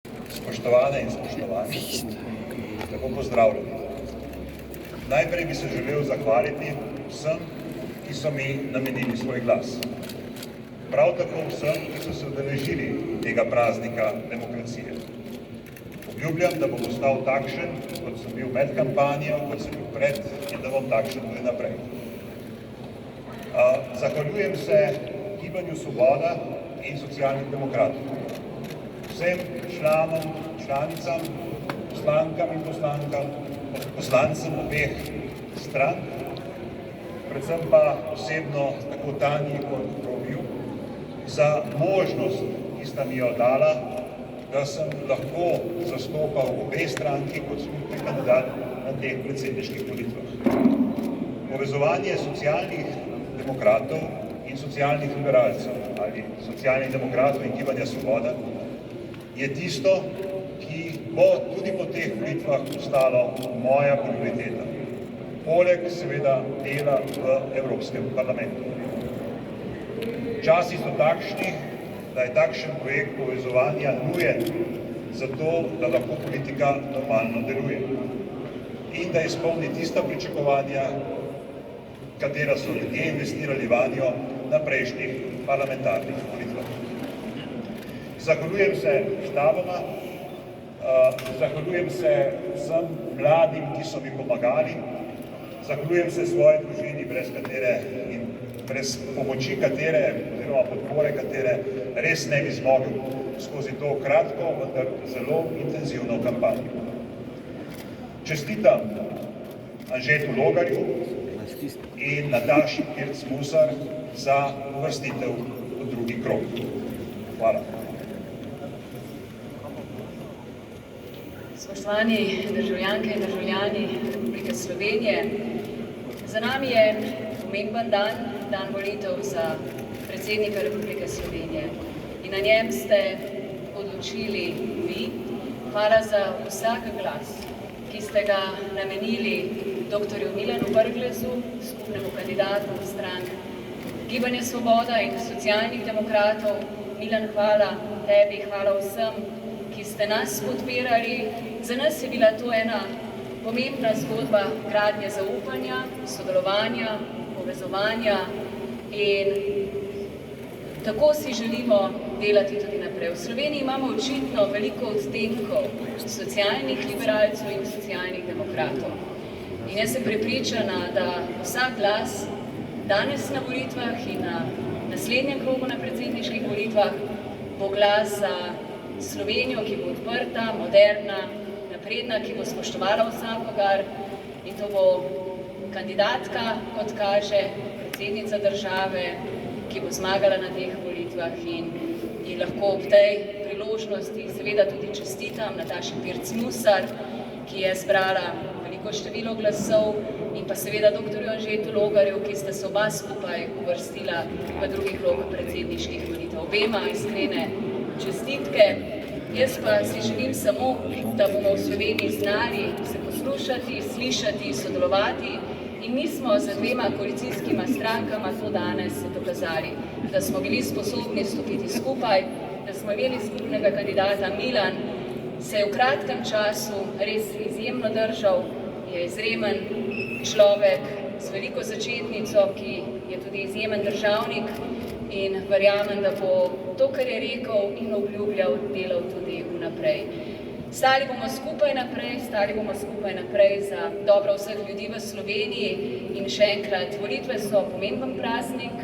Spoštovane in spoštovani, lepo pozdravljeni. Najprej bi se želel zahvaliti vsem, ki so mi namenili svoj glas. Prav tako vsem, ki so se udeležili tega praznika demokracije. Obljubljam, da bom ostal takšen, kot sem bil med kampanjo, kot sem bil pred in da bom takšen tudi naprej. Zahvaljujem se Gibanju Svoboda in Socialnih demokratov, vsem članom, članicam, poslankam in poslancem obeh strank, predvsem pa osebno tako Tanji kot Robiju, za možnost, ki sta mi jo dala, da sem lahko zastopal obe stranki kot skupni kandidat na teh predsedniških volitvah. Povezovanje socialnih demokratov in socialnih liberalcev ali socialnih demokratov in Gibanja Svoboda je tisto, ki bo tudi po teh volitvah ostalo moja prioriteta, poleg seveda dela v Evropskem parlamentu. Časi so takšni, da je takšen projekt povezovanja nujen zato, da lahko politika normalno deluje in da izpolni tista pričakovanja, katera so ljudje investirali vanjo na prejšnjih parlamentarnih volitvah. Zahvaljujem se štaboma, zahvaljujem se vsem mladim, ki so mi pomagali, zahvaljujem se svoji družini, brez katere in brez pomoči katere, oziroma podpore katere, res ne bi zmogel skozi to kratko, vendar zelo intenzivno kampanjo. Čestitam Anžetu Logarju in Nataši Pirc Musar za uvrstitev v drugi krog. Hvala. Spoštovani državljanke in državljani Republike Slovenije, za nami je pomemben dan, dan volitev za predsednika Republike Slovenije. In na njem ste odločili vi. Hvala za vsak glas, ki ste ga namenili dr. Milanu Brglezu, skupnemu kandidatu strank Gibanja Svoboda in Socialnih demokratov. Milan, hvala tebi, hvala vsem, ki ste nas podpirali. Za nas je bila to ena pomembna zgodba gradnje zaupanja, sodelovanja, povezovanja in tako si želimo delati tudi naprej. V Sloveniji imamo očitno veliko odtenkov socialnih liberalcev in socialnih demokratov. In jaz sem prepričana, da vsak glas danes na volitvah in na naslednjem krogu na predsedniških volitvah bo glas za Slovenijo, ki bo odprta, moderna, napredna, ki bo spoštovala vsakogar, in to bo kandidatka, kot kaže, predsednica države, ki bo zmagala na teh volitvah in lahko ob tej priložnosti seveda tudi čestitam Nataši Pirc Musar, ki je zbrala veliko število glasov, in pa seveda dr. Anžetu Logarju, ki sta se oba skupaj uvrstila v drugi krog predsedniških volitev. Obema iskrene čestitke. Jaz pa si želim samo, da bomo v Sloveniji znali se poslušati, slišati, sodelovati, in mi smo z dvema koalicijskima strankama to danes dokazali, da smo bili sposobni stopiti skupaj, da smo imeli skupnega kandidata. Milan se je v kratkem času res izjemno držal, je izjemen človek z veliko začetnico, ki je tudi izjemen državnik, in verjamem, da bo to, kar je rekel in obljubljal, delal tudi vnaprej. Stali bomo skupaj naprej za dobro vseh ljudi v Sloveniji in še enkrat, volitve so pomemben praznik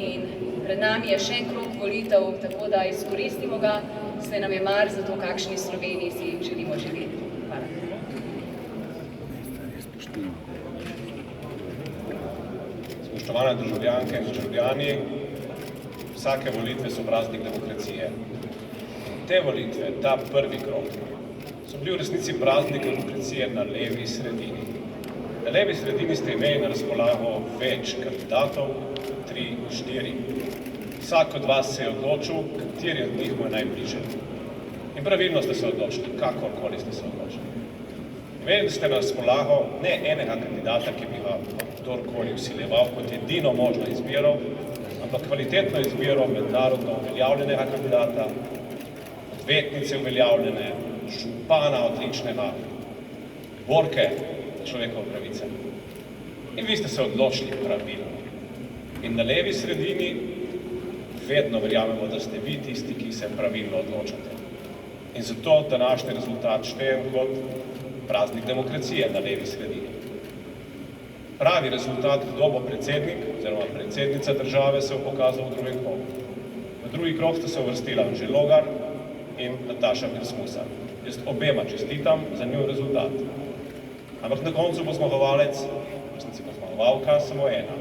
in pred nami je še en krog volitev, tako da izkoristimo ga, saj nam je mar za to, kakšni Sloveniji si želimo živeti. Hvala. Spoštovane državljanke in državljani, vsake volitve so praznik demokracije. Te volitve, ta prvi krog, so bili v resnici praznik demokracije na levi sredini. Na levi sredini ste imeli na razpolago več kandidatov, 3, 4. Vsak od vas se je odločil, kateri od njih mu je najbližje. In pravilno ste se odločili, kakorkoli ste se odločili. Imeli ste na razpolago ne enega kandidata, ki bi ga kdorkoli vsiljeval kot edino možno izbiro, ampak kvalitetno izbiro mednarodno uveljavljenega kandidata, svetnice uveljavljene, župana odličnega, borke človekove pravice. In vi ste se odločili pravilno. In na levi sredini vedno verjamemo, da ste vi tisti, ki se pravilno odločate. In zato današnji rezultat štejem kot praznik demokracije na levi sredini. Pravi rezultat, kdo bo predsednik oziroma predsednica države, se bo pokazal v drugem krogu. V drugi krog sta se uvrstila Anže Logar in Nataša Pirc Musar. Jaz obema čestitam za njun rezultat. Ampak na koncu bo zmagovalec, v resnici bo zmagovalka, samo ena.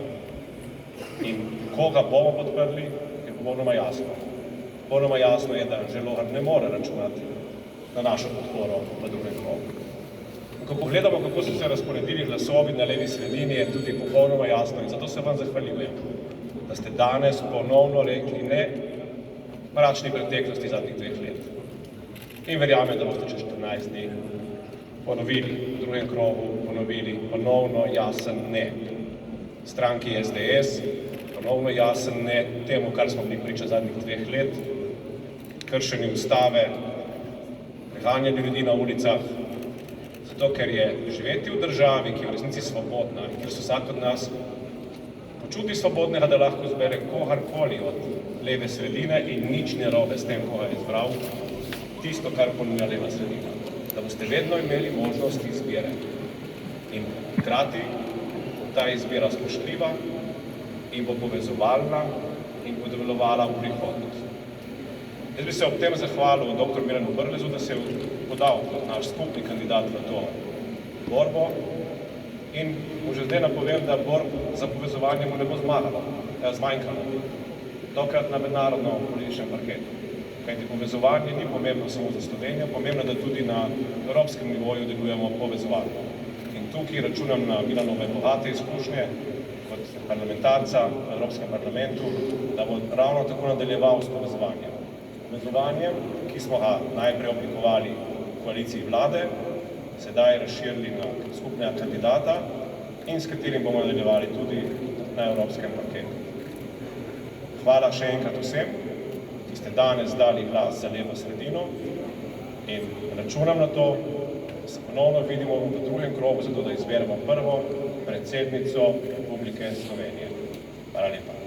In koga bomo podprli, je popolnoma jasno. Popolnoma jasno je, da Anže Logar ne more računati na našo podporo v drugem krogu. Ko pogledamo, kako so se razporedili glasovi na levi sredini, je tudi popolnoma jasno in zato se vam zahvaljujem, da ste danes ponovno rekli ne mračni preteklosti zadnjih 2 let. In verjamem, da boste čez 14 dni ponovili v drugem krogu, ponovili ponovno jasen ne stranki SDS, ponovno jasen ne temu, kar smo bili priča zadnjih 2 let, kršenju ustave, preganjanju ljudi na ulicah, zato ker je živeti v državi, ki je v resnici svobodna, ker se vsak od nas počuti svobodnega, da lahko izbere kogarkoli od leve sredine in nič ne robe s tem, koga je izbral, tisto, kar ponuja leva sredina. Da boste vedno imeli možnost izbire. In hkrati ta izbira spoštljiva in bo povezovalna in bo delovala v prihodnost. Jaz bi se ob tem zahvalil dr. Miranu Brglezu, da se je podal kot naš skupni kandidat v to borbo in mu že zdaj napovem, da borb za povezovanje mu ne bo zmanjkalo. Tokrat na mednarodno političnem parketu. Kajti povezovanje ni pomembno samo za Slovenijo, pomembno, da tudi na evropskem nivoju delujemo povezovanje. In tukaj računam na Milanove bogate izkušnje kot parlamentarca v Evropskem parlamentu, da bo ravno tako nadaljeval s povezovanjem. Povezovanjem, ki smo ga najprej oblikovali v koaliciji vlade, sedaj razširili na skupnega kandidata in s katerim bomo nadaljevali tudi na evropskem parketu. Hvala še enkrat vsem, ki ste danes dali glas za levo sredino in računam na to, da se ponovno vidimo v drugem krogu, zato da izberemo prvo predsednico Republike Slovenije. Hvala lepa.